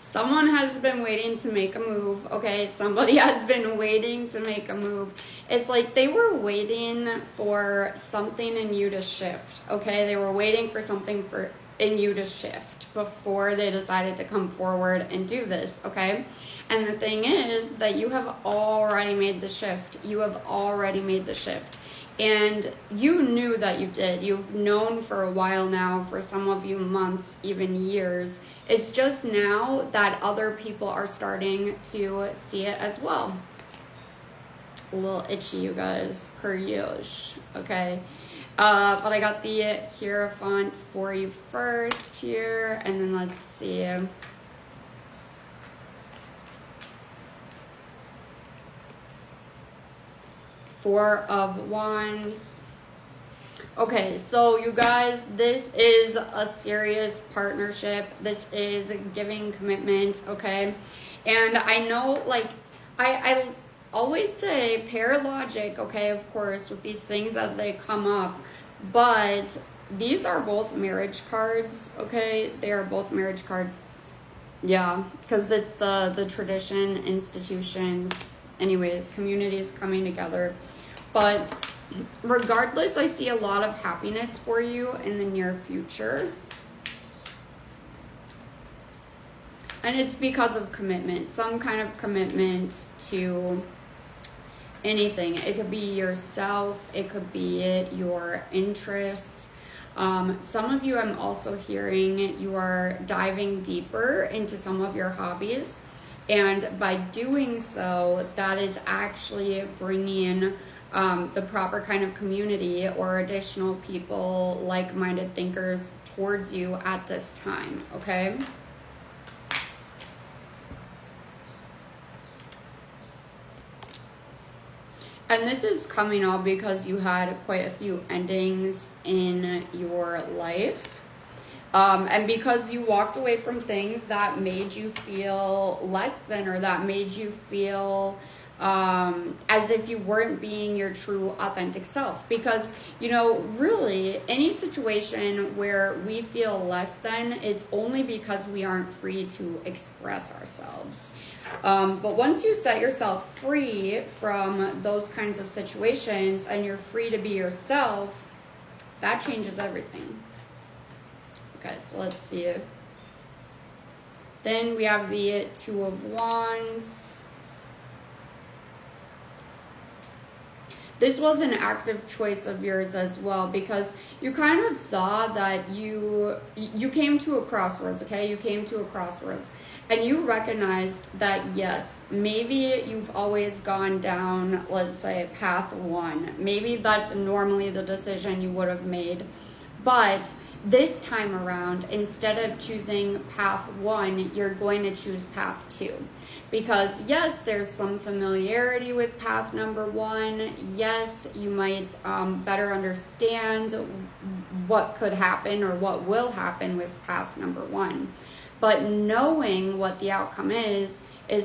Someone has been waiting to make a move, okay? Somebody has been waiting to make a move. It's like they were waiting for something in you to shift, okay? They were waiting for something in you to shift before they decided to come forward and do this, okay? And the thing is that you have already made the shift. You have already made the shift. And you knew that you did. You've known for a while now, for some of you months, even years. It's just now that other people are starting to see it as well. A little itchy, you guys, per usual, okay? But I got the Hierophant for you first here, and then let's see. Four of Wands. Okay, so you guys, this is a serious partnership. This is giving commitment, okay? And I know, like, I always say pair logic, okay, of course, with these things as they come up. But these are both marriage cards, okay? They are both marriage cards. Yeah, because it's the tradition, institutions, anyways, communities coming together. But regardless, I see a lot of happiness for you in the near future. And it's because of commitment, some kind of commitment to anything. It could be yourself, it could be your interests. Some of you, I'm also hearing you are diving deeper into some of your hobbies. And by doing so, that is actually bringing the proper kind of community or additional people, like-minded thinkers towards you at this time, okay? And this is coming up because you had quite a few endings in your life. And because you walked away from things that made you feel less than, or that made you feel as if you weren't being your true authentic self. Because, you know, really any situation where we feel less than, it's only because we aren't free to express ourselves. But once you set yourself free from those kinds of situations and you're free to be yourself, that changes everything. Okay, so let's see it. Then we have the Two of Wands. This was an active choice of yours as well, because you kind of saw that you came to a crossroads, okay? You came to a crossroads. And you recognized that, yes, maybe you've always gone down, let's say, path one. Maybe that's normally the decision you would have made. But this time around, instead of choosing path one, you're going to choose path two. Because yes, there's some familiarity with path number one. Yes, you might better understand what could happen or what will happen with path number one. But knowing what the outcome is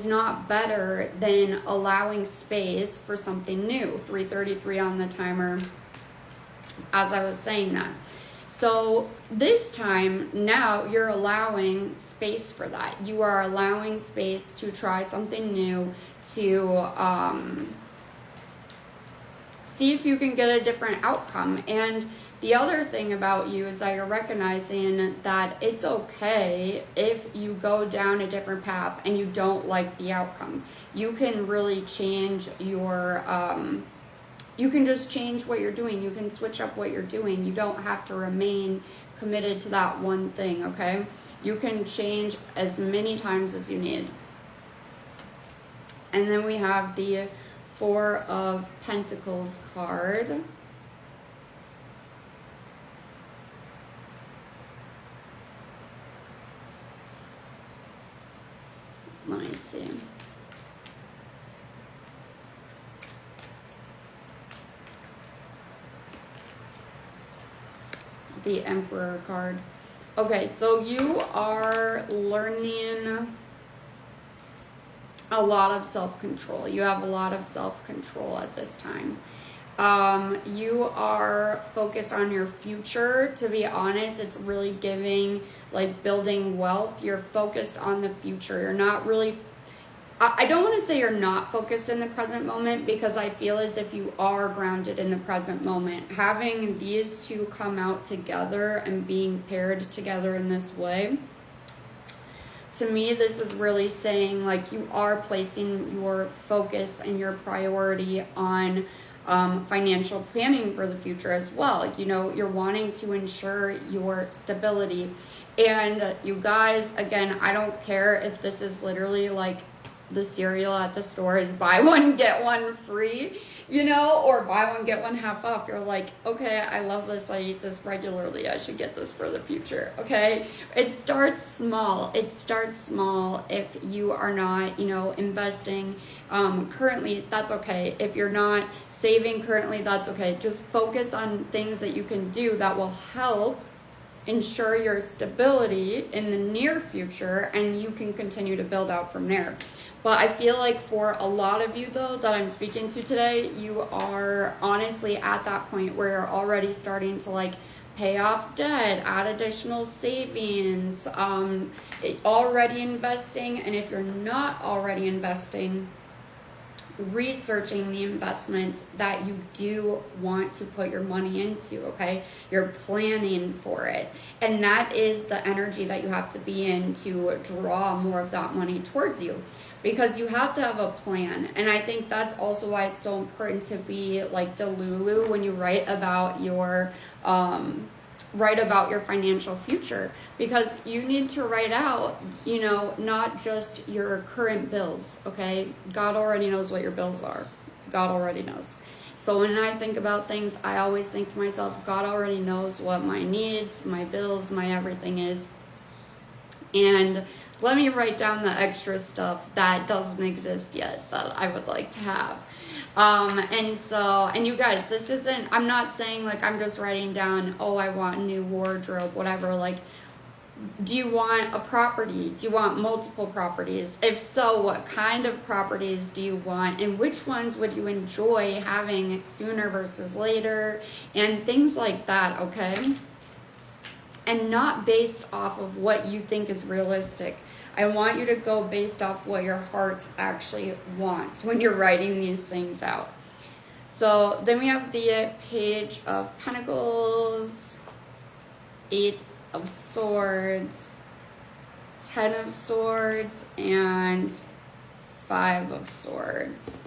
not better than allowing space for something new. 3:33 on the timer, as I was saying that. So this time, now you're allowing space for that. You are allowing space to try something new, to see if you can get a different outcome. And the other thing about you is that you're recognizing that it's okay if you go down a different path and you don't like the outcome. You can really change your you can just change what you're doing. You can switch up what you're doing. You don't have to remain committed to that one thing, okay? You can change as many times as you need. And then we have the Four of Pentacles card. Let me see. The Emperor card. Okay, so you are learning a lot of self-control. You have a lot of self-control at this time. You are focused on your future. To be honest, it's really giving like building wealth. You're focused on the future. You're not really, I don't want to say you're not focused in the present moment, because I feel as if you are grounded in the present moment. Having these two come out together and being paired together in this way, to me, this is really saying like you are placing your focus and your priority on financial planning for the future as well. You know, you're wanting to ensure your stability. And you guys, again, I don't care if this is literally like the cereal at the store is buy one, get one free, you know, or buy one, get one half off. You're like, okay, I love this. I eat this regularly. I should get this for the future. Okay. It starts small. It starts small. If you are not, you know, investing currently, that's okay. If you're not saving currently, that's okay. Just focus on things that you can do that will help ensure your stability in the near future, and you can continue to build out from there. But I feel like for a lot of you, though, that I'm speaking to today, you are honestly at that point where you're already starting to like pay off debt, add additional savings, already investing. And if you're not already investing, researching the investments that you do want to put your money into, okay? You're planning for it. And that is the energy that you have to be in to draw more of that money towards you, because you have to have a plan. And I think that's also why it's so important to be like Delulu when you write about your financial future, because you need to write out, you know, not just your current bills, okay? God already knows what your bills are. God already knows. So when I think about things, I always think to myself, God already knows what my needs, my bills, my everything is. And let me write down the extra stuff that doesn't exist yet that I would like to have. And you guys, this isn't, I'm not saying like I'm just writing down, oh, I want a new wardrobe, whatever. Like, do you want a property? Do you want multiple properties? If so, what kind of properties do you want? And which ones would you enjoy having sooner versus later? And things like that, okay? And not based off of what you think is realistic. I want you to go based off what your heart actually wants when you're writing these things out. So then we have the Page of Pentacles, 8 of Swords, 10 of Swords, and 5 of Swords.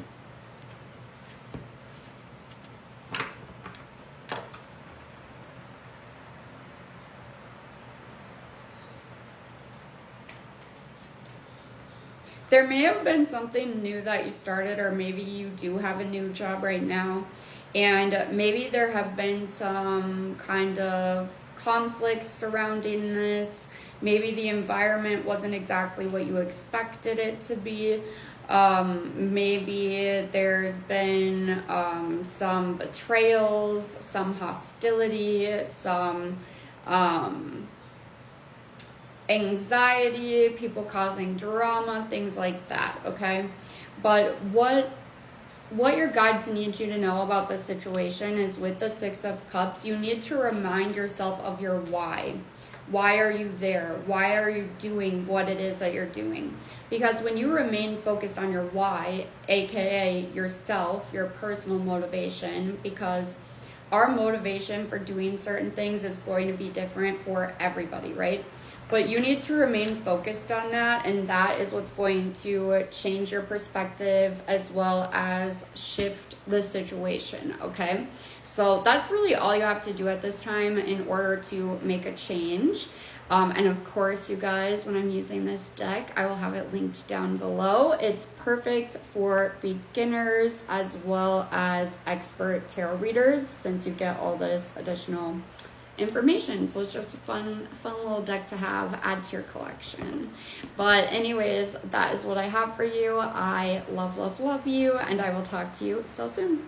There may have been something new that you started, or maybe you do have a new job right now, and maybe there have been some kind of conflicts surrounding this. Maybe the environment wasn't exactly what you expected it to be. Maybe there's been some betrayals, some hostility, some anxiety, people causing drama, things like that, okay? But what your guides need you to know about this situation is, with the 6 of Cups, you need to remind yourself of your why. Why are you there? Why are you doing what it is that you're doing? Because when you remain focused on your why, aka yourself, your personal motivation, because our motivation for doing certain things is going to be different for everybody, right? But you need to remain focused on that, and that is what's going to change your perspective as well as shift the situation, okay? So that's really all you have to do at this time in order to make a change. And of course, you guys, when I'm using this deck, I will have it linked down below. It's perfect for beginners as well as expert tarot readers, since you get all this additional information. So it's just a fun little deck to have, add to your collection. But anyways, that is what I have for you. I love you, and I will talk to you so soon.